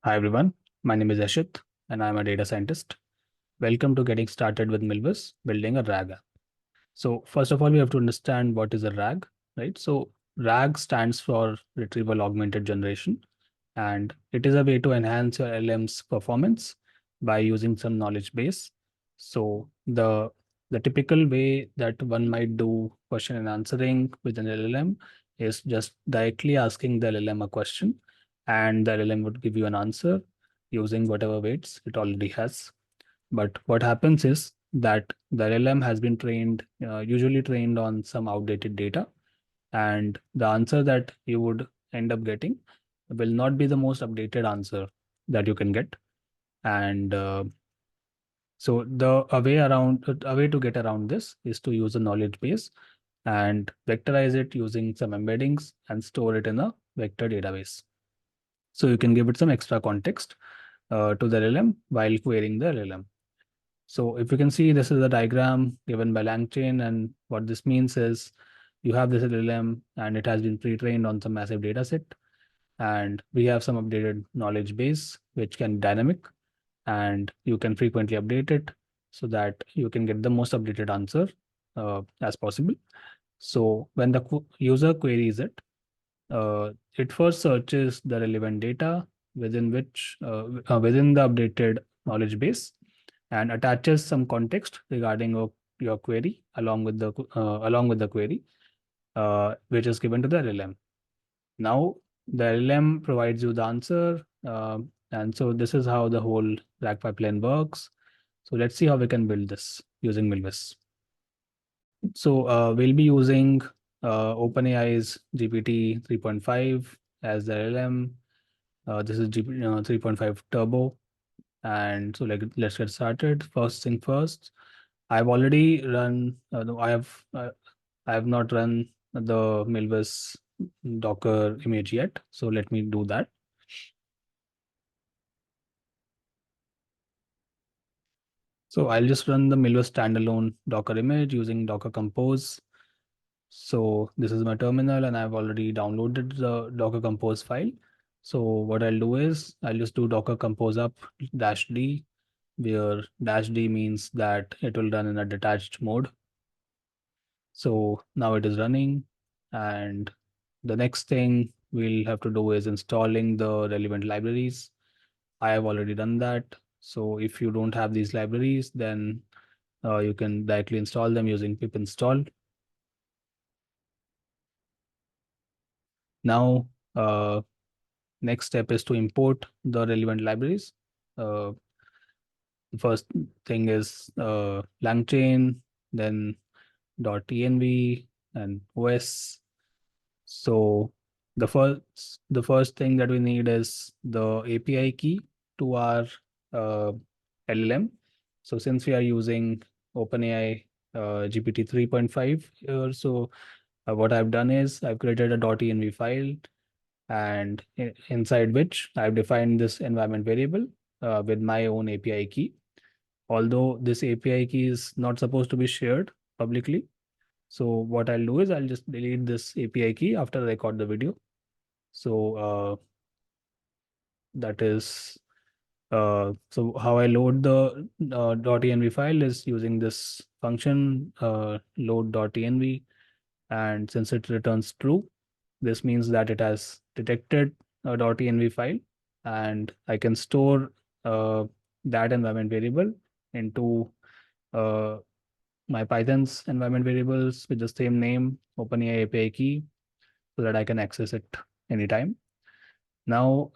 Hi everyone, my name is Ashit and I'm a data scientist. Welcome to Getting Started with Milvus, building a RAG app. So first of all, we have to understand what is a RAG, right? So RAG stands for Retrieval Augmented Generation, and it is a way to enhance your LM's performance by using some knowledge base. So the typical way that one might do question and answering with an LLM is just directly asking the LLM a question, and the LLM would give you an answer using whatever weights it already has. But what happens is that the LLM has been trained, usually trained on some outdated data, and the answer that you would end up getting will not be the most updated answer that you can get. And so a way to get around this is to use a knowledge base and vectorize it using some embeddings and store it in a vector database. So you can give it some extra context to the LLM while querying the LLM. So if you can see, this is a diagram given by LangChain, and what this means is you have this LLM and it has been pre-trained on some massive data set, and we have some updated knowledge base which can be dynamic, and you can frequently update it so that you can get the most updated answer as possible. So when the user queries it, it first searches the relevant data within the updated knowledge base and attaches some context regarding your query along with the query, which is given to the LLM. Now the LLM provides you the answer, and so this is how the whole RAG pipeline works. So let's see how we can build this using Milvus. So we'll be using OpenAI's GPT 3.5 as the LLM. This is GPT 3.5 Turbo. And so let's get started. First thing first, I've already run, no, I have not run the Milvus Docker image yet. So let me do that. So I'll just run the Milvus standalone Docker image using Docker Compose. So this is my terminal and I've already downloaded the Docker Compose file. So what I'll do is I'll just do Docker Compose up -d, where -d means that it will run in a detached mode. So now it is running, and the next thing we'll have to do is installing the relevant libraries. I have already done that. So if you don't have these libraries, then you can directly install them using pip install. Now, next step is to import the relevant libraries. The first thing is LangChain, then .env and OS. So the first thing that we need is the API key to our uh, LLM. So since we are using OpenAI GPT 3.5 here, so what I've done is I've created a .env file, and inside which I've defined this environment variable with my own API key. Although this API key is not supposed to be shared publicly. So what I'll do is I'll just delete this API key after I record the video. So that is so how I load the .env file is using this function load.env, and since it returns true, this means that it has detected a .env file, and I can store that environment variable into uh, my Python's environment variables with the same name, OpenAI API key, so that I can access it anytime. Now,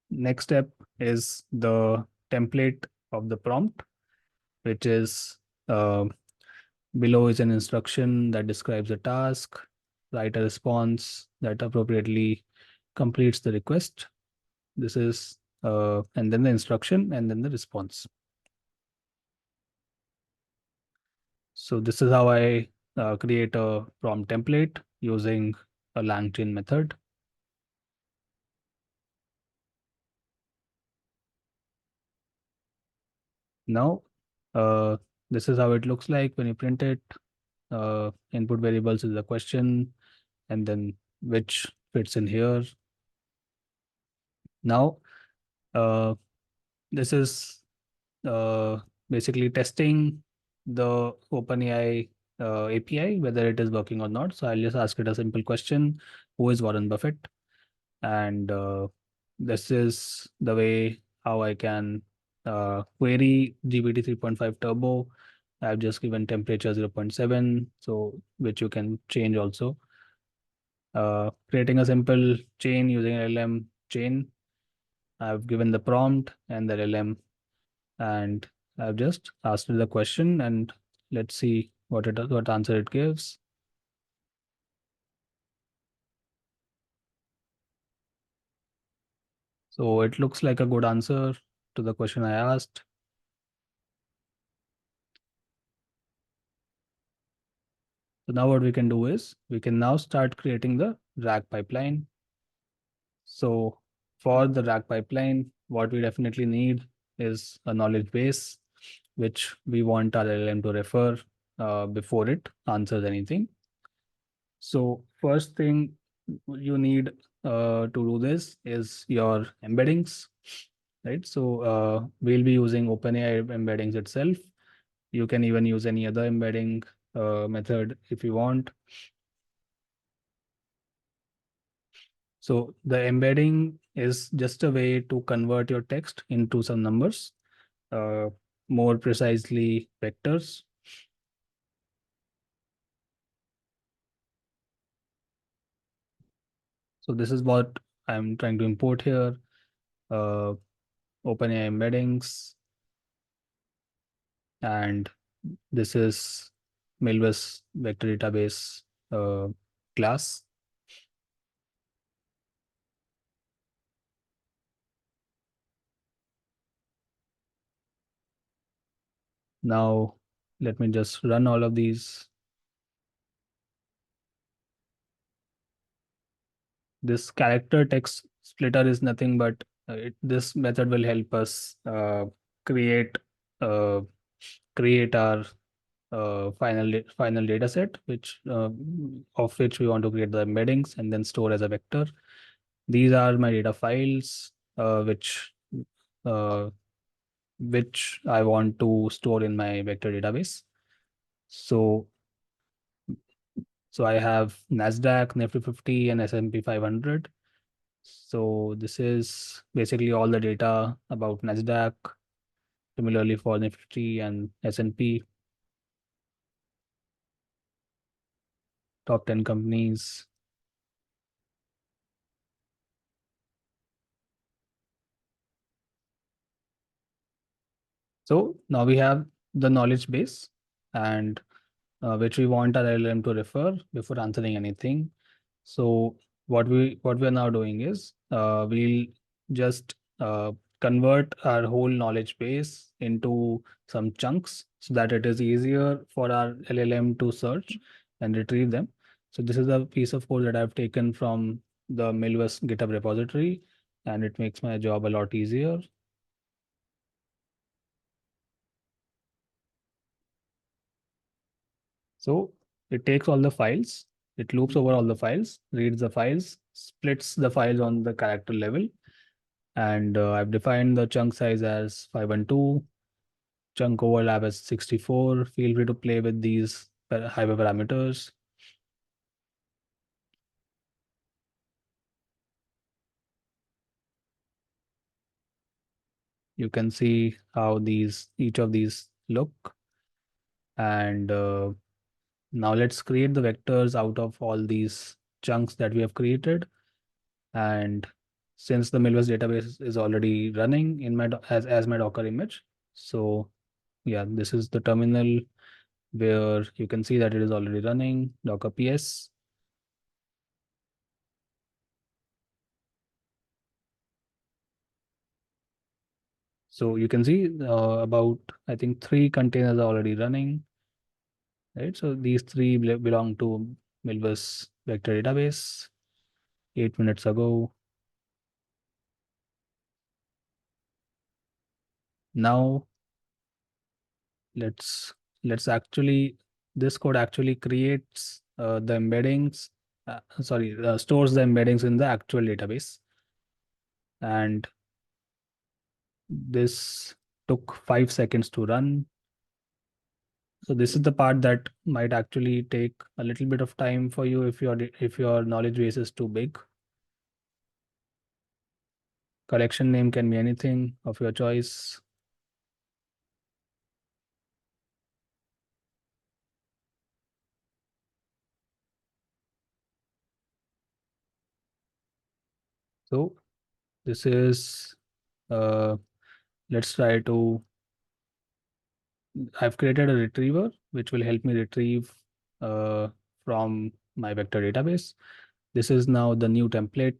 next step is the template of the prompt, which is uh, below is an instruction that describes a task, write a response that appropriately completes the request. This is, and then the instruction and then the response. So this is how I create a prompt template using a LangChain method. Now, uh, this is how it looks like when you print it. Input variables is the question, and then which fits in here. Now, uh, this is uh, basically testing the OpenAI API, whether it is working or not. So I'll just ask it a simple question: Who is Warren Buffett? And this is the way how I can query GPT 3.5 Turbo. I've just given temperature 0.7, so which you can change also. Creating a simple chain using LLM chain. I've given the prompt and the LLM, and I've just asked it the question, and let's see what answer it gives. So it looks like a good answer to the question I asked. So now what we can do is we can now start creating the RAG pipeline. So for the RAG pipeline, what we definitely need is a knowledge base, which we want our LLM to refer before it answers anything. So first thing you need to do this is your embeddings, right? So we'll be using OpenAI embeddings itself. You can even use any other embedding method if you want. So the embedding is just a way to convert your text into some numbers, uh, more precisely vectors. So this is what I'm trying to import here. Uh, OpenAI embeddings, and this is Milvus vector database class. Now let me just run all of these. This character text splitter is nothing but this method will help us create uh, create our final data set, which of which we want to create the embeddings and then store as a vector. These are my data files, uh, which I want to store in my vector database. So I have Nasdaq, Nifty 50, and S&P 500. So this is basically all the data about Nasdaq. Similarly for Nifty and S&P, top 10 companies. So now we have the knowledge base, and which we want our LLM to refer before answering anything. So what we are now doing is we'll just convert our whole knowledge base into some chunks so that it is easier for our LLM to search and retrieve them. So this is a piece of code that I've taken from the Milvus GitHub repository, and it makes my job a lot easier. So it takes all the files, it loops over all the files, reads the files, splits the files on the character level, and I've defined the chunk size as 512, chunk overlap as 64. Feel free to play with these hyperparameters. You can see how each of these look, and now let's create the vectors out of all these chunks that we have created. And since the Milvus database is already running in my as my Docker image, so yeah, this is the terminal where you can see that it is already running Docker PS. So you can see about, I think, 3 containers are already running, right? So these three belong to Milvus vector database 8 minutes ago. Now let's actually, this code actually creates the embeddings, stores the embeddings in the actual database. and this took 5 seconds to run. So this is the part that might actually take a little bit of time for you if your knowledge base is too big. Collection name can be anything of your choice. So this is let's try to I've created a retriever which will help me retrieve uh, from my vector database. This is now the new template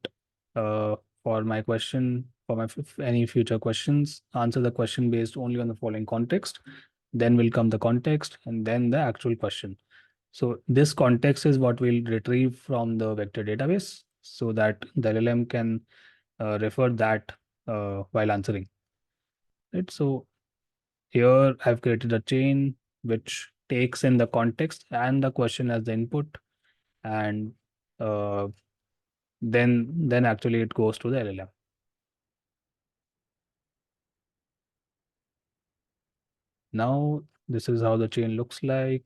uh, for my question, for my any future questions. Answer the question based only on the following context. Then will come the context and then the actual question. So this context is what we'll retrieve from the vector database so that the LLM can refer that while answering. Right. So here I've created a chain which takes in the context and the question as the input, and uh, then actually it goes to the LLM. Now this is how the chain looks like.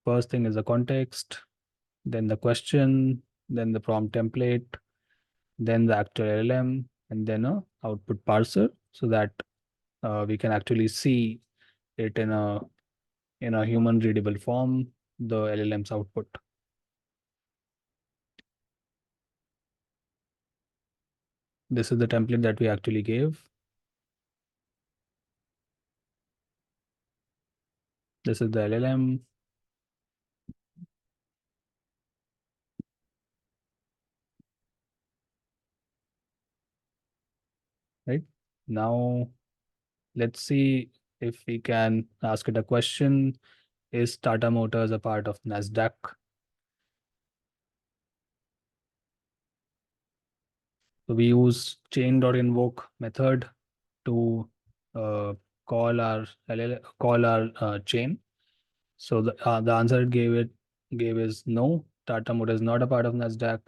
First thing is the context, then the question, then the prompt template, then the actual LLM, and then a output parser so that we can actually see it in a human readable form, the LLM's output. This is the template that we actually gave. This is the LLM. Right now, let's see if we can ask it a question. Is Tata Motors a part of NASDAQ? So we use chain.invoke method to uh, call our chain. So the answer it gave is no. Tata Motors is not a part of NASDAQ.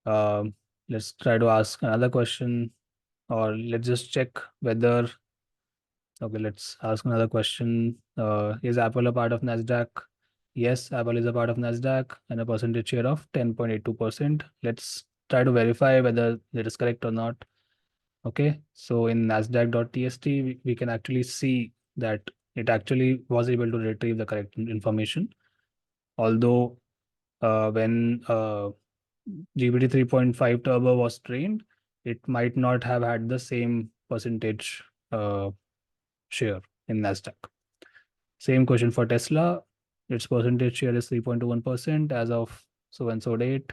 Um, let's try to ask another question, or let's just check whether. Okay, let's ask another question. Is Apple a part of NASDAQ? Yes, Apple is a part of NASDAQ and a percentage share of 10.82%. Let's try to verify whether that is correct or not. Okay, so in nasdaq.tst, we can actually see that it actually was able to retrieve the correct information. Although when GPT 3.5 Turbo was trained, it might not have had the same percentage share in NASDAQ. Same question for Tesla. Its percentage share is 3.21% as of so and so date.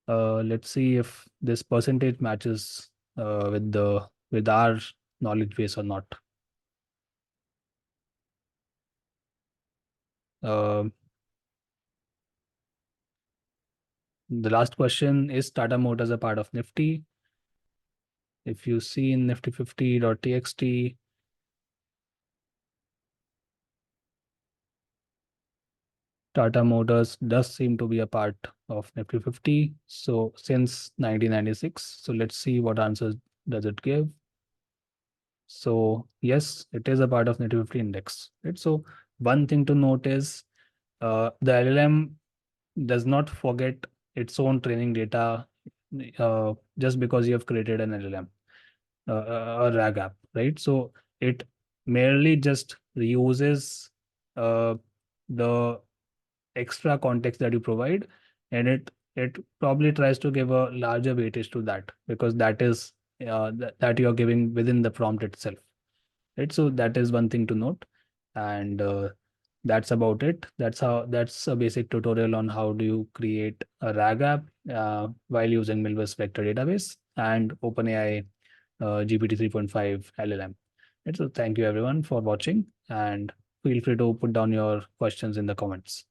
Let's see if this percentage matches with our knowledge base or not. Uh, the last question is Tata Motors a part of Nifty? If you see in nifty50.txt, Tata Motors does seem to be a part of Nifty 50. So since 1996, so let's see what answers does it give. So yes, it is a part of Nifty 50 index. Right? So one thing to note is the LLM does not forget its own training data just because you have created an LLM, a RAG app, right? So it merely just reuses the extra context that you provide, and it probably tries to give a larger weightage to that because that is that you're giving within the prompt itself, right? So that is one thing to note, and that's about it. That's a basic tutorial on how do you create a RAG app while using Milvus vector database and OpenAI GPT 3.5 LLM. Right, so thank you everyone for watching, and feel free to put down your questions in the comments.